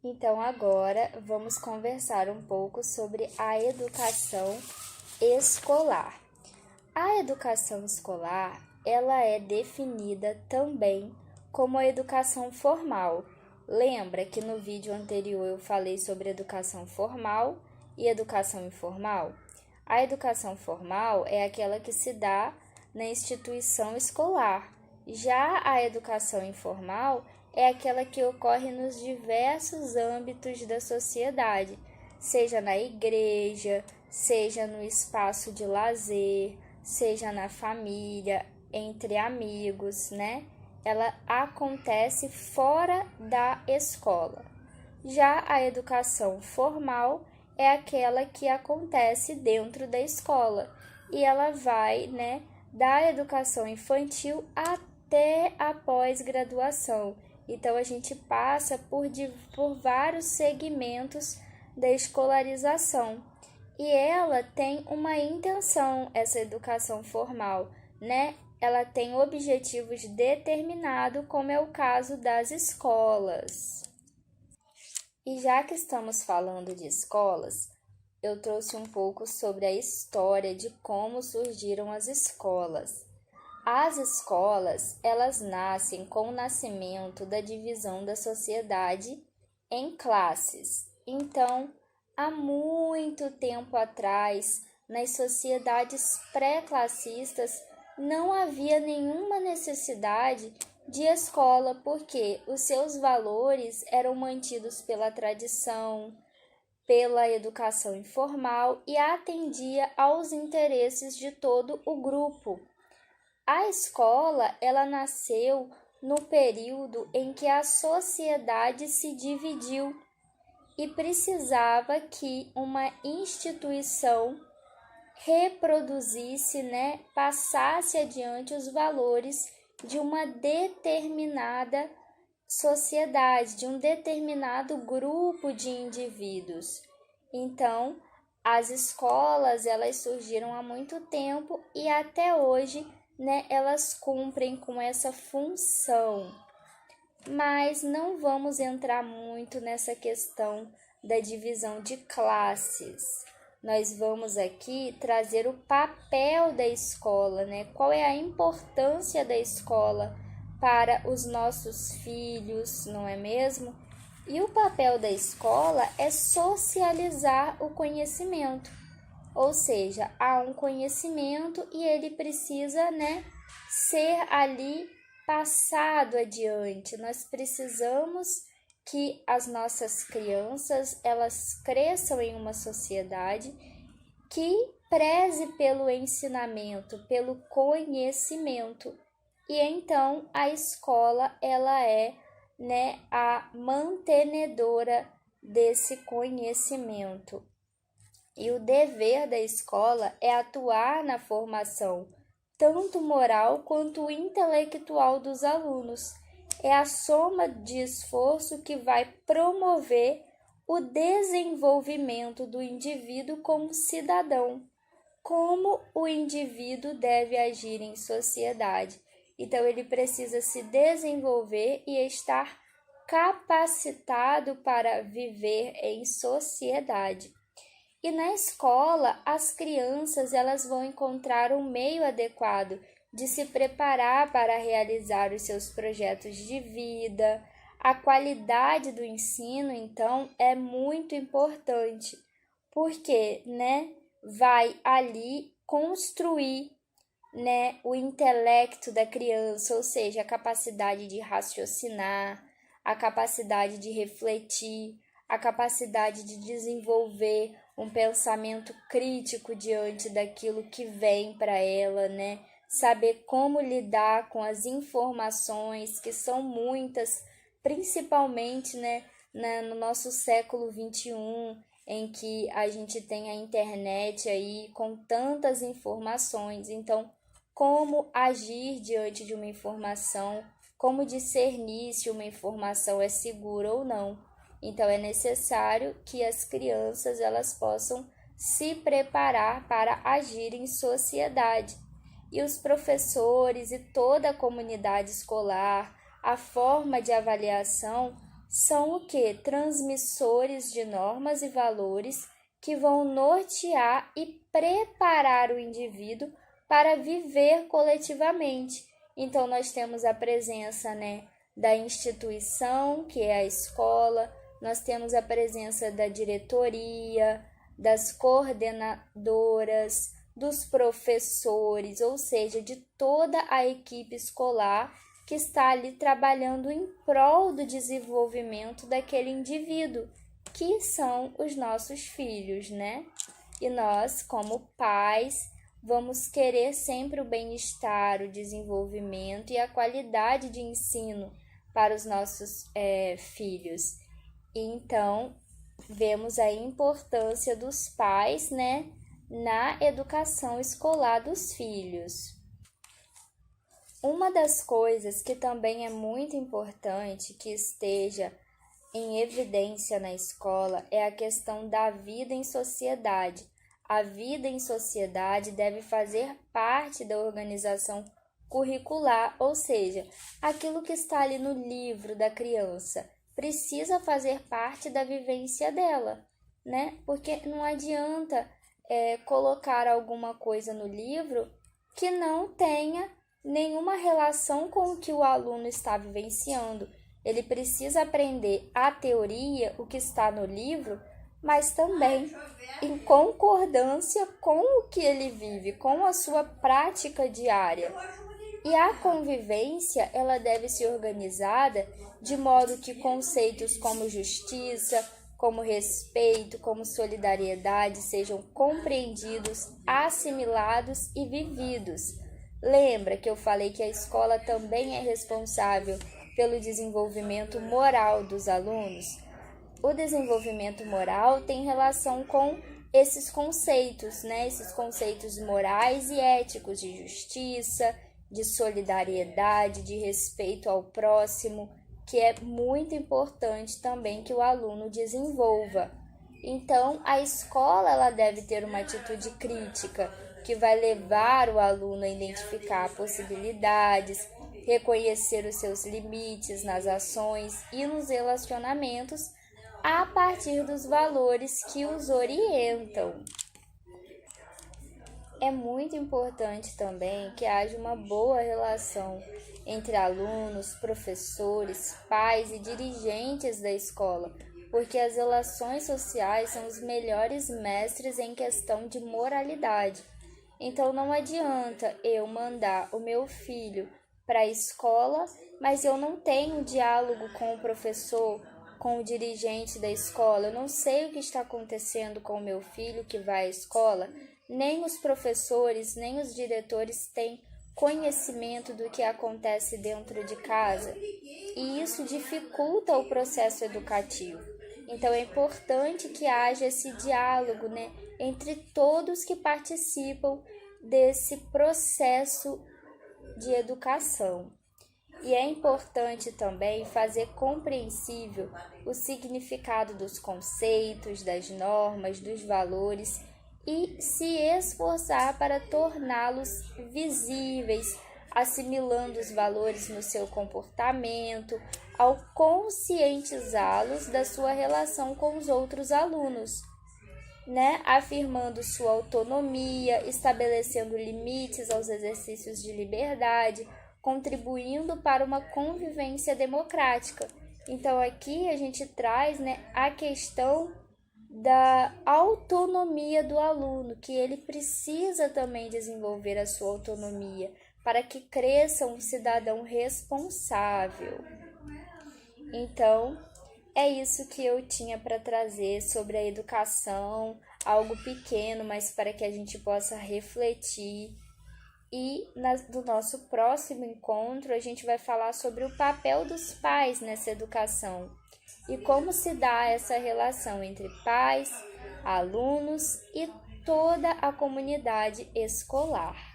Então, agora vamos conversar um pouco sobre a educação escolar. A educação escolar, ela é definida também como a educação formal. Lembra que no vídeo anterior eu falei sobre educação formal e educação informal? A educação formal é aquela que se dá na instituição escolar. Já a educação informal é aquela que ocorre nos diversos âmbitos da sociedade, seja na igreja, seja no espaço de lazer, seja na família, entre amigos, né? Ela acontece fora da escola. Já a educação formal é aquela que acontece dentro da escola e ela vai, né, da educação infantil até a pós-graduação. Então, a gente passa por vários segmentos da escolarização. E ela tem uma intenção, essa educação formal, né? Ela tem objetivos determinados, como é o caso das escolas. E já que estamos falando de escolas, eu trouxe um pouco sobre a história de como surgiram as escolas. As escolas, elas nascem com o nascimento da divisão da sociedade em classes. Então, há muito tempo atrás, nas sociedades pré-classistas, não havia nenhuma necessidade de escola, porque os seus valores eram mantidos pela tradição, pela educação informal e atendia aos interesses de todo o grupo. A escola, ela nasceu no período em que a sociedade se dividiu e precisava que uma instituição reproduzisse, né, passasse adiante os valores de uma determinada sociedade, de um determinado grupo de indivíduos. Então, as escolas, elas surgiram há muito tempo e até hoje, né, elas cumprem com essa função. Mas não vamos entrar muito nessa questão da divisão de classes. Nós vamos aqui trazer o papel da escola, né? Qual é a importância da escola para os nossos filhos, não é mesmo? E o papel da escola é socializar o conhecimento. Ou seja, há um conhecimento e ele precisa, né, ser ali passado adiante. Nós precisamos que as nossas crianças, elas cresçam em uma sociedade que preze pelo ensinamento, pelo conhecimento. E então a escola, ela é, né, a mantenedora desse conhecimento. E o dever da escola é atuar na formação, tanto moral quanto intelectual dos alunos. É a soma de esforço que vai promover o desenvolvimento do indivíduo como cidadão, como o indivíduo deve agir em sociedade. Então, ele precisa se desenvolver e estar capacitado para viver em sociedade. E na escola, as crianças, elas vão encontrar um meio adequado de se preparar para realizar os seus projetos de vida. A qualidade do ensino, então, é muito importante, porque, né, vai ali construir, né, o intelecto da criança, ou seja, a capacidade de raciocinar, a capacidade de refletir, a capacidade de desenvolver um pensamento crítico diante daquilo que vem para ela, né? Saber como lidar com as informações, que são muitas, principalmente, né, no nosso século XXI, em que a gente tem a internet aí com tantas informações. Então, como agir diante de uma informação, como discernir se uma informação é segura ou não. Então, é necessário que as crianças, elas possam se preparar para agir em sociedade. E os professores e toda a comunidade escolar, a forma de avaliação são o quê? Transmissores de normas e valores que vão nortear e preparar o indivíduo para viver coletivamente. Então, nós temos a presença, da instituição, que é a escola, nós temos a presença da diretoria, das coordenadoras, dos professores, ou seja, de toda a equipe escolar que está ali trabalhando em prol do desenvolvimento daquele indivíduo, que são os nossos filhos, E nós, como pais, vamos querer sempre o bem-estar, o desenvolvimento e a qualidade de ensino para os nossos filhos. Então, vemos a importância dos pais, na educação escolar dos filhos. Uma das coisas que também é muito importante que esteja em evidência na escola é a questão da vida em sociedade. A vida em sociedade deve fazer parte da organização curricular, ou seja, aquilo que está ali no livro da criança precisa fazer parte da vivência dela, Porque não adianta colocar alguma coisa no livro que não tenha nenhuma relação com o que o aluno está vivenciando. Ele precisa aprender a teoria, o que está no livro, mas também em concordância com o que ele vive, com a sua prática diária. E a convivência, ela deve ser organizada de modo que conceitos como justiça, como respeito, como solidariedade sejam compreendidos, assimilados e vividos. Lembra que eu falei que a escola também é responsável pelo desenvolvimento moral dos alunos? O desenvolvimento moral tem relação com esses conceitos, Esses conceitos morais e éticos de justiça, de solidariedade, de respeito ao próximo, que é muito importante também que o aluno desenvolva. Então, a escola ela deve ter uma atitude crítica, que vai levar o aluno a identificar possibilidades, reconhecer os seus limites nas ações e nos relacionamentos a partir dos valores que os orientam. É muito importante também que haja uma boa relação entre alunos, professores, pais e dirigentes da escola, porque as relações sociais são os melhores mestres em questão de moralidade. Então, não adianta eu mandar o meu filho para a escola, mas eu não tenho diálogo com o professor, com o dirigente da escola, eu não sei o que está acontecendo com o meu filho que vai à escola, nem os professores, nem os diretores têm conhecimento do que acontece dentro de casa, e isso dificulta o processo educativo. Então, é importante que haja esse diálogo, entre todos que participam desse processo de educação. E é importante também fazer compreensível o significado dos conceitos, das normas, dos valores e se esforçar para torná-los visíveis, assimilando os valores no seu comportamento, ao conscientizá-los da sua relação com os outros alunos, afirmando sua autonomia, estabelecendo limites aos exercícios de liberdade, contribuindo para uma convivência democrática. Então, aqui a gente traz, a questão da autonomia do aluno, que ele precisa também desenvolver a sua autonomia para que cresça um cidadão responsável. Então, é isso que eu tinha para trazer sobre a educação, algo pequeno, mas para que a gente possa refletir. E do nosso próximo encontro, a gente vai falar sobre o papel dos pais nessa educação e como se dá essa relação entre pais, alunos e toda a comunidade escolar.